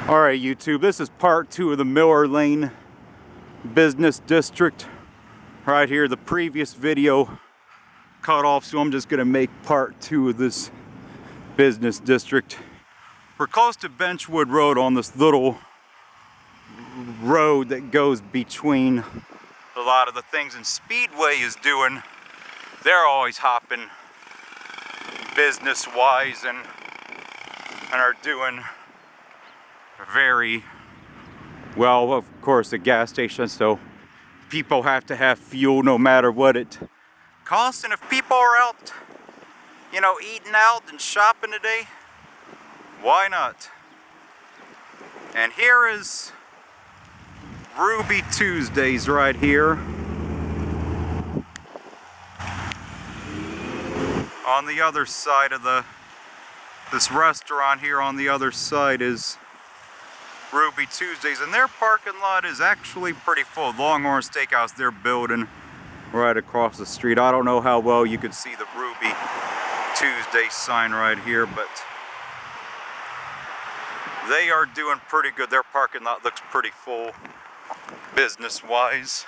Alright YouTube, this is part 2 of the Miller Lane Business District. Right here, the previous video cut off, so I'm just going to make part 2 of this business district. We're close to Benchwood Road on this little road that goes between a lot of the things and Speedway is doing. They're always hopping business-wise and are doing very well. Of course, a gas station, so people have to have fuel no matter what it costs. And if people are out, you know, eating out and shopping today, why not? And here is Ruby Tuesdays right here. On the other side of this restaurant here on the other side is Ruby Tuesdays, and their parking lot is actually pretty full. Longhorn Steakhouse, they're building right across the street. I don't know how well you could see the Ruby Tuesday sign right here, but they are doing pretty good. Their parking lot looks pretty full business-wise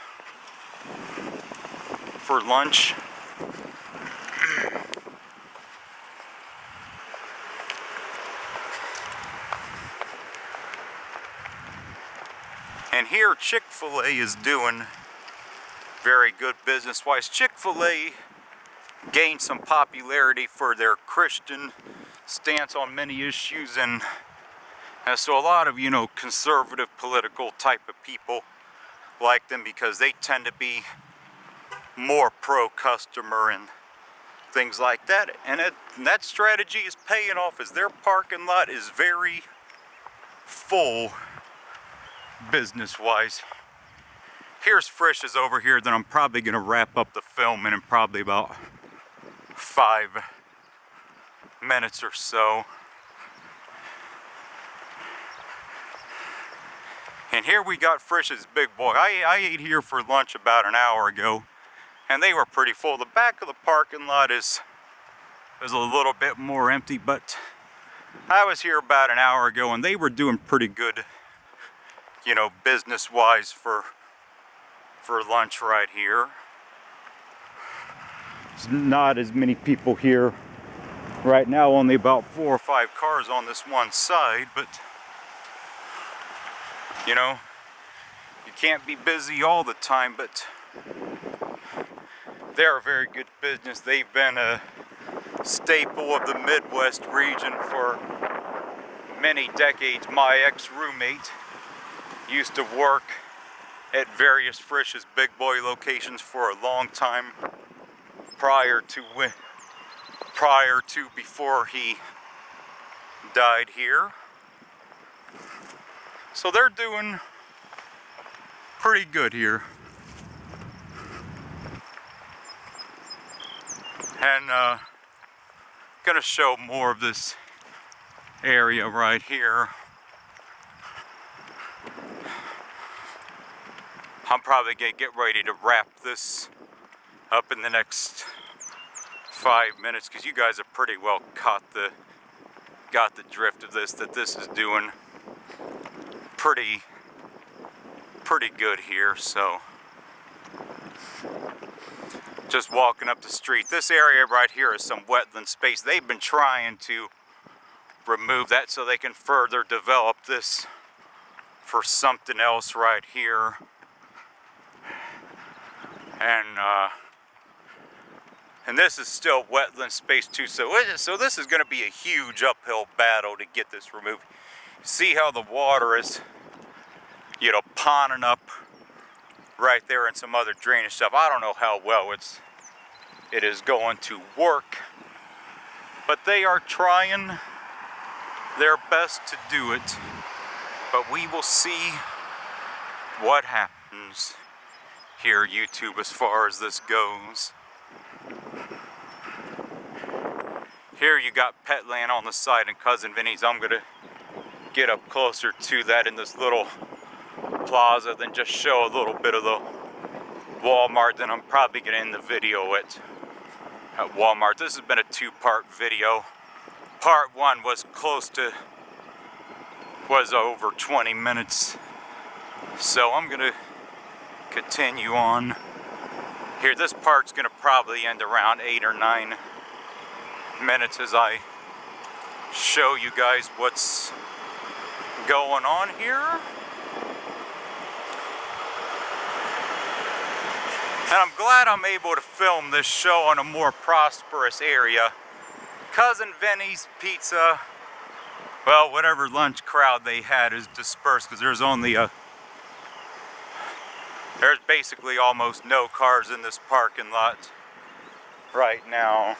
for lunch. And here Chick-fil-A is doing very good business-wise. Chick-fil-A gained some popularity for their Christian stance on many issues, and so a lot of, you know, conservative political type of people like them because they tend to be more pro-customer and things like that. And that strategy is paying off, as their parking lot is very full business-wise. Here's Frisch's over here that I'm probably going to wrap up the film in probably about 5 minutes or so. And here we got Frisch's Big Boy. I ate here for lunch about an hour ago, and they were pretty full. The back of the parking lot is a little bit more empty, but I was here about an hour ago, and they were doing pretty good, you know, business-wise for lunch right here. There's not as many people here right now, only about 4 or 5 cars on this one side, but you know, you can't be busy all the time, but they're a very good business. They've been a staple of the Midwest region for many decades. My ex-roommate used to work at various Frisch's Big Boy locations for a long time prior to before he died here. So they're doing pretty good here. And gonna show more of this area right here. I'm probably gonna get ready to wrap this up in the next 5 minutes, because you guys have pretty well got the drift of this, that this is doing pretty good here. So just walking up the street, this area right here is some wetland space. They've been trying to remove that so they can further develop this for something else right here. And this is still wetland space too, so this is going to be a huge uphill battle to get this removed. See how the water is, you know, ponding up right there, and some other drainage stuff. I don't know how well it is going to work, but they are trying their best to do it. But we will see what happens here, YouTube, as far as this goes. Here you got Petland on the side and Cousin Vinny's. I'm gonna get up closer to that in this little plaza, then just show a little bit of the Walmart. Then I'm probably gonna end the video at Walmart. This has been a 2-part video. Part 1 was close to was over 20 minutes. So I'm gonna continue on here. This part's gonna probably end around 8 or 9 minutes as I show you guys what's going on here. And I'm glad I'm able to film this show in a more prosperous area. Cousin Vinny's Pizza, well, whatever lunch crowd they had is dispersed because there's basically almost no cars in this parking lot right now.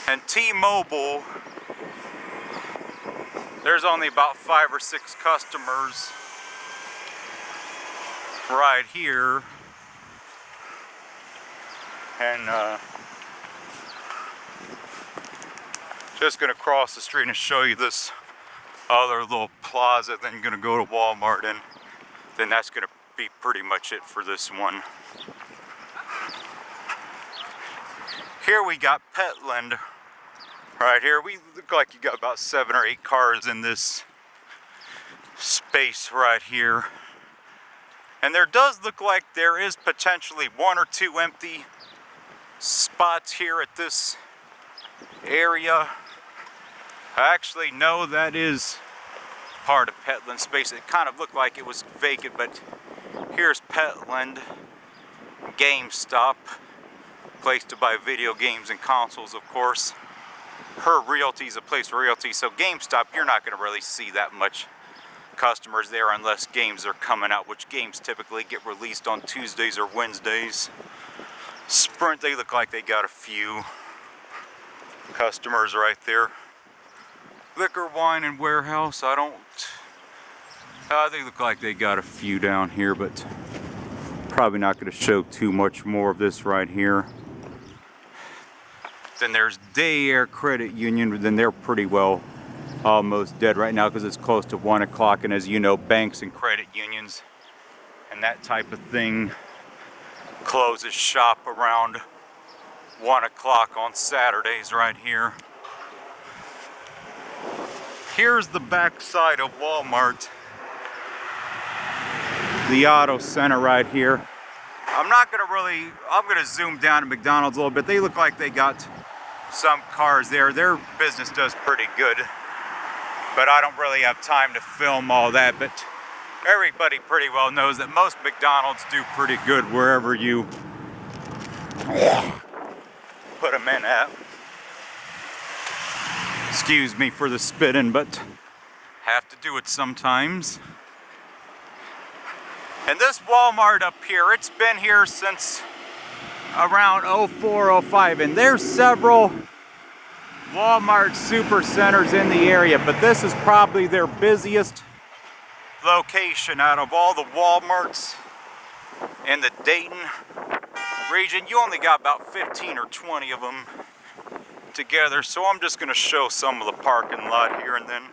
And T-Mobile, there's only about 5 or 6 customers right here. And just gonna cross the street and show you this other little plaza, then gonna go to Walmart, and then that's gonna be pretty much it for this one. Here we got Petland right here. We look like you got about 7 or 8 cars in this space right here. And there does look like there is potentially 1 or 2 empty spots here at this area. I actually know that is part of Petland space. It kind of looked like it was vacant, but here's Petland GameStop, place to buy video games and consoles, of course. Her Realty's a place for realty, so GameStop, you're not going to really see that much customers there unless games are coming out, which games typically get released on Tuesdays or Wednesdays. Sprint, they look like they got a few customers right there. Liquor, wine, and warehouse, they look like they got a few down here, but probably not going to show too much more of this right here. Then there's Day Air Credit Union, but then they're pretty well almost dead right now because it's close to 1 o'clock, and as you know, banks and credit unions and that type of thing closes shop around 1 o'clock on Saturdays right here. Here's the back side of Walmart, the auto center right here. I'm gonna zoom down at McDonald's a little bit. They look like they got some cars there. Their business does pretty good, but I don't really have time to film all that. But everybody pretty well knows that most McDonald's do pretty good wherever you put them in at. Excuse me for the spitting, but have to do it sometimes. And this Walmart up here, it's been here since around 04, 05, and there's several Walmart super centers in the area, but this is probably their busiest location out of all the Walmarts in the Dayton region. You only got about 15 or 20 of them together, so I'm just going to show some of the parking lot here, and then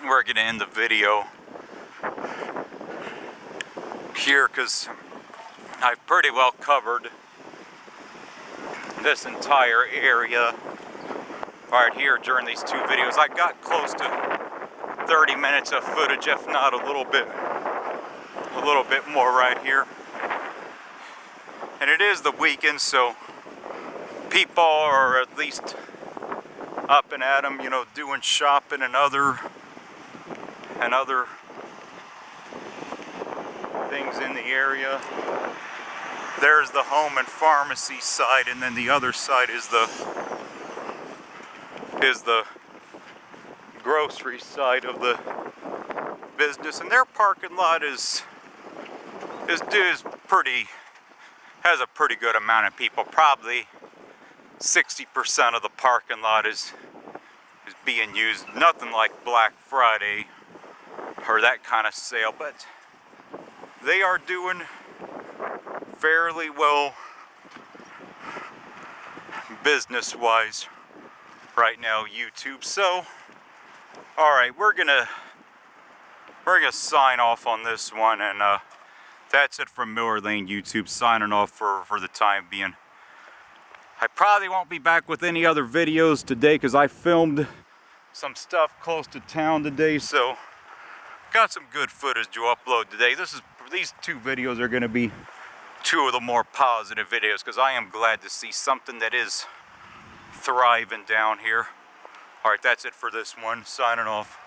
we're going to end the video here because I've pretty well covered this entire area right here during these 2 videos. I got close to 30 minutes of footage, if not a little bit more right here. And it is the weekend, so people are at least up and at 'em, you know, doing shopping and other things in the area. There's the home and pharmacy side, and then the other side is the grocery side of the business. And their parking lot has a pretty good amount of people. Probably 60% of the parking lot is being used. Nothing like Black Friday or that kind of sale, but they are doing fairly well business-wise right now, YouTube. So, all right, we're gonna sign off on this one, and that's it from Miller Lane YouTube, signing off for the time being. I probably won't be back with any other videos today because I filmed some stuff close to town today, so got some good footage to upload today. These two videos are going to be two of the more positive videos, because I am glad to see something that is thriving down here. All right, that's it for this one. Signing off.